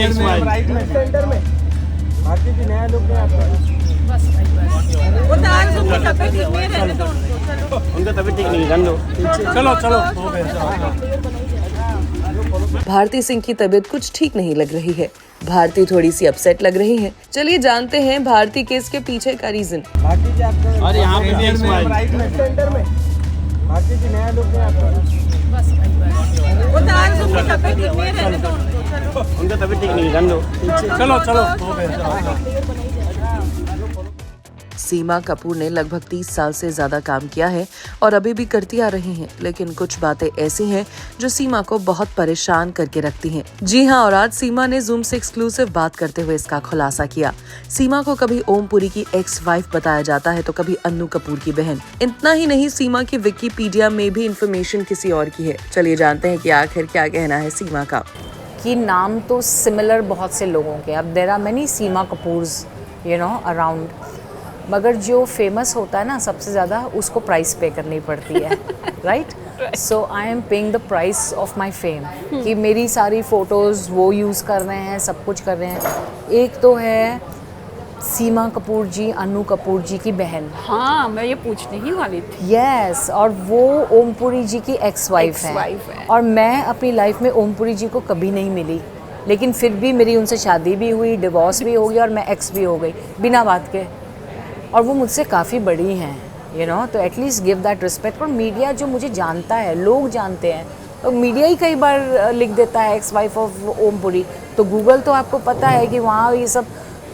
Right में centre में भारती जी नया लुक है आपका। वो तो आज उनकी तबीयत ठीक नहीं है, तो उनका तबीयत ठीक नहीं है, जान लो। चलो चलो भारती सिंह की तबीयत कुछ ठीक नहीं लग रही है। भारती थोड़ी सी अपसेट लग रही हैं। चलिए जानते हैं भारती केस के पीछे का रीजन। भारती जी आपका और यहाँ पे भी एक स्माइल। राइट में सेंटर में भारती जी नया लुक है आपका। वो तो आज उनकी तबीयत ठीक नहीं है, तो उनका तबीयत ठीक नहीं है, जान लो। सीमा कपूर ने लगभग 30 साल से ज्यादा काम किया है और अभी भी करती आ रही हैं, लेकिन कुछ बातें ऐसी हैं जो सीमा को बहुत परेशान करके रखती हैं। जी हां, और आज सीमा ने जूम से एक्सक्लूसिव बात करते हुए इसका खुलासा किया। सीमा को कभी ओमपुरी की एक्स वाइफ बताया जाता है तो कभी अन्नू कपूर की बहन। इतना ही नहीं, सीमा की विकिपीडिया में भी इंफॉर्मेशन किसी और की है। चलिए जानते हैं कि आखिर क्या कहना है सीमा का। कि नाम तो सिमिलर बहुत से लोगों के, अब there are many Seema Kapoors around, मगर जो फेमस होता है ना सबसे ज़्यादा, उसको प्राइस पे करनी पड़ती है, right? So I am paying the price of my fame, कि मेरी सारी फ़ोटोज़ वो यूज़ कर रहे हैं, सब कुछ कर रहे हैं। एक तो है सीमा कपूर जी, अन्नू कपूर जी की बहन। हाँ, मैं ये पूछने ही वाली थी। यस, और वो ओमपुरी जी की एक्स वाइफ है। और मैं अपनी लाइफ में ओमपुरी जी को कभी नहीं मिली, लेकिन फिर भी मेरी उनसे शादी भी हुई, डिवोर्स भी हो गया और मैं एक्स भी हो गई बिना बात के। और वो मुझसे काफ़ी बड़ी हैं, तो एटलीस्ट गिव दैट रिस्पेक्ट। और मीडिया जो मुझे जानता है, लोग जानते हैं, तो मीडिया ही कई बार लिख देता है एक्स वाइफ ऑफ ओमपुरी, तो गूगल तो आपको पता है कि वहाँ ये सब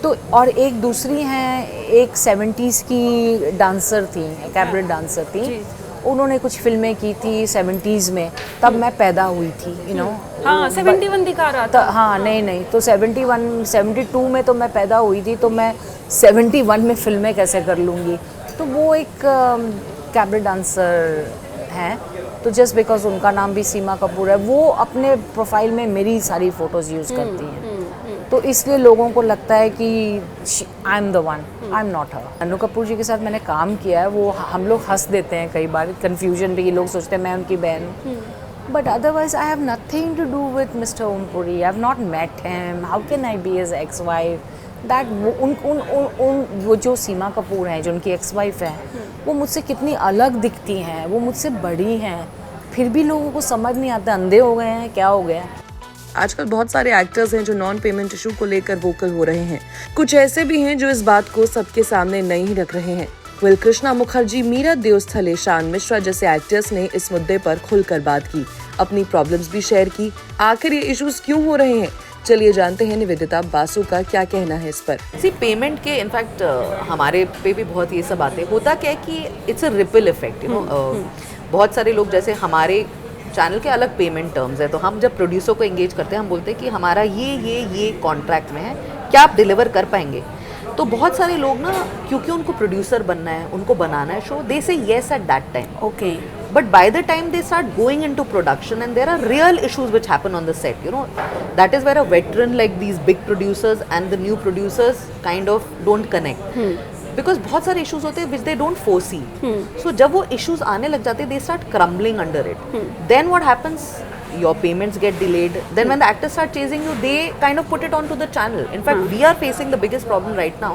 तो। और एक दूसरी हैं, एक 70s की डांसर थी, कैबरेट डांसर थी, उन्होंने कुछ फिल्में की थी 70s में, तब मैं पैदा हुई थी, हाँ, 71 दिखा रहा था। हाँ, नहीं, तो 72 में तो मैं पैदा हुई थी, तो मैं 71 में फिल्में कैसे कर लूँगी। तो वो एक कैबरेट डांसर हैं, तो जस्ट बिकॉज उनका नाम भी सीमा कपूर है, वो अपने प्रोफाइल में मेरी सारी फ़ोटोज़ यूज़ करती हैं, तो इसलिए लोगों को लगता है कि I am the one, I am not her. Annu Kapoor ji के साथ मैंने काम किया है, वो हम लोग हंस देते हैं कई बार, कन्फ्यूजन भी, लोग सोचते हैं मैं उनकी बहन हूँ, but otherwise I have nothing to do with mister Ompuri. I have not met him, how can I be his ex wife? That वो जो सीमा कपूर हैं, जो उनकी एक्स वाइफ है, वो मुझसे कितनी अलग दिखती हैं, वो मुझसे बड़ी हैं, फिर भी लोगों को समझ नहीं आता, अंधे हो गए हैं, क्या हो गया। आजकल बहुत सारे एक्टर्स हैं जो नॉन पेमेंट इशू को लेकर वोकल हो रहे हैं। कुछ ऐसे भी हैं जो इस बात को सबके सामने नहीं रख रहे हैं। कृष्णा मुखर्जी, मीरा देवस्थले, शान मिश्रा जैसे एक्टर्स ने इस मुद्दे पर खुलकर बात की, अपनी प्रॉब्लम्स भी शेयर की। आखिर ये इश्यूज क्यों हो रहे हैं, चलिए जानते हैं निवेदिता बासु का क्या कहना है इस पर। पेमेंट के इनफैक्ट हमारे पे भी बहुत ये सब बातें होता क्या है कि इट्स अ रिपल इफेक्ट, बहुत सारे लोग, जैसे हमारे चैनल के अलग पेमेंट टर्म्स है, तो हम जब प्रोड्यूसर को एंगेज करते हैं, हम बोलते हैं कि हमारा ये कॉन्ट्रैक्ट में है, क्या आप डिलीवर कर पाएंगे? तो बहुत सारे लोग ना, क्योंकि उनको प्रोड्यूसर बनना है, उनको बनाना है शो, दे से yes at that time, okay, but by the time they start going into production and there are real issues which happen on the set, that is where a veteran like these big producers and the new producers kind of don't connect, because बहुत सारे issues होते हैं which they don't foresee, so जब वो issues आने लग जाते हैं, they start crumbling under it, then what happens, your payments get delayed, then when the actors start chasing you, they kind of put it onto the channel. In fact, we are facing the biggest problem right now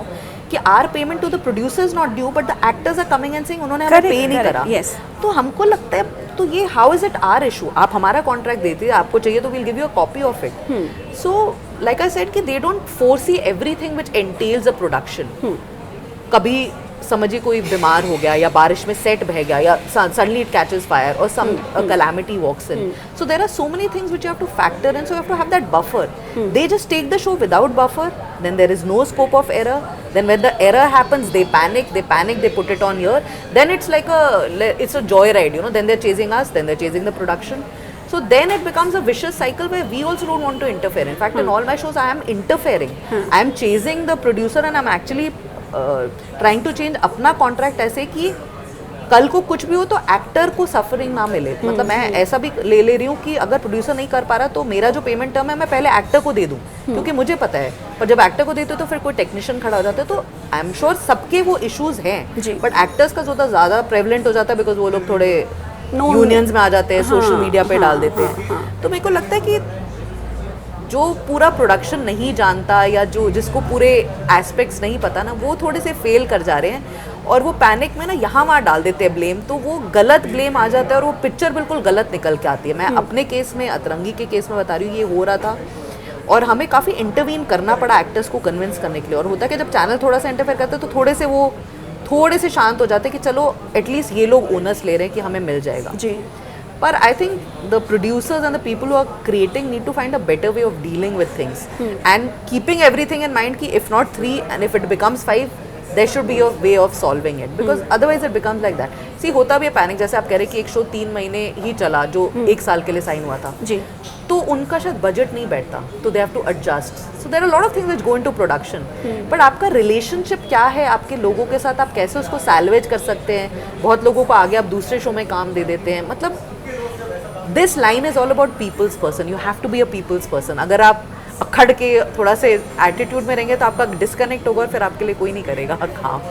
कि our payment to the producer is not due, but the actors are coming and saying उन्होंने हमें पे नहीं करा। yes. तो हमको लगता है, तो ये how is it our issue? आप हमारा कॉन्ट्रैक्ट देते हैं, आपको चाहिए तो we'll give you a copy of it. So like I said कि they don't foresee everything which entails a production. कभी समझिए कोई बीमार हो गया, या बारिश में सेट बह गया, या suddenly it catches fire or some calamity walks in. So there are so many things which you have to factor in, so you have to have that buffer. They just take the show without buffer, then there is no scope of error. Then when the error happens, they panic, they put it on here. Then it's like it's a joyride, then they're chasing us, then they're chasing the production. So then it becomes a vicious cycle where we also don't want to interfere. In fact, in all my shows, I am interfering. I am chasing the producer and I'm actually trying to change अपना contract ऐसे कि कल को कुछ भी हो तो actor को सफरिंग ना मिले। मतलब मैं ऐसा भी ले रही हूँ कि अगर प्रोड्यूसर नहीं कर पा रहा तो मेरा जो पेमेंट टर्म है मैं पहले एक्टर को दे दूँ, क्योंकि मुझे पता है, पर जब एक्टर को देते तो फिर कोई टेक्नीशियन खड़ा हो जाता है, तो आई एम श्योर सबके वो इश्यूज हैं, बट एक्टर्स का ज़्यादा प्रेवलेंट हो जाता है, बिकॉज वो लोग थोड़े यूनियंस में आ जाते हैं, सोशल मीडिया पे डाल देते हैं। तो मेरे को लगता है कि जो पूरा प्रोडक्शन नहीं जानता या जो जिसको पूरे एस्पेक्ट्स नहीं पता ना, वो थोड़े से फेल कर जा रहे हैं और वो पैनिक में ना यहाँ वहाँ डाल देते हैं ब्लेम, तो वो गलत ब्लेम आ जाता है और वो पिक्चर बिल्कुल गलत निकल के आती है। मैं अपने केस में, अतरंगी के केस में बता रही हूँ, ये हो रहा था और हमें काफ़ी इंटरवीन करना पड़ा एक्टर्स को कन्विंस करने के लिए। और होता है कि जब चैनल थोड़ा सा इंटरफेयर करता है तो थोड़े से शांत हो जाते हैं कि चलो एटलीस्ट ये लोग ओनर्स ले रहे हैं कि हमें मिल जाएगा जी। But I think the producers and the people who are creating need to find a better way of dealing with things and keeping everything in mind कि if not 3 and if it becomes 5 there should be a way of solving it because otherwise it becomes like that. See होता भी है panic, जैसे आप कह रहे हैं कि एक शो 3 महीने ही चला जो 1 साल के लिए साइन हुआ था जी, तो उनका शायद बजट नहीं बैठता तो they have to adjust. So there are a lot of things which go into production. But आपका रिलेशनशिप क्या है आपके लोगों के साथ, आप कैसे उसको सैल्वेज कर सकते हैं। बहुत लोगों को आगे आप दूसरे शो में काम दे देते हैं, मतलब this line is all about people's person, you have to be a people's person. अगर आप अखड़ के थोड़ा से एटीट्यूड में रहेंगे तो आपका डिस्कनेक्ट होगा और फिर आपके लिए कोई नहीं करेगा काम।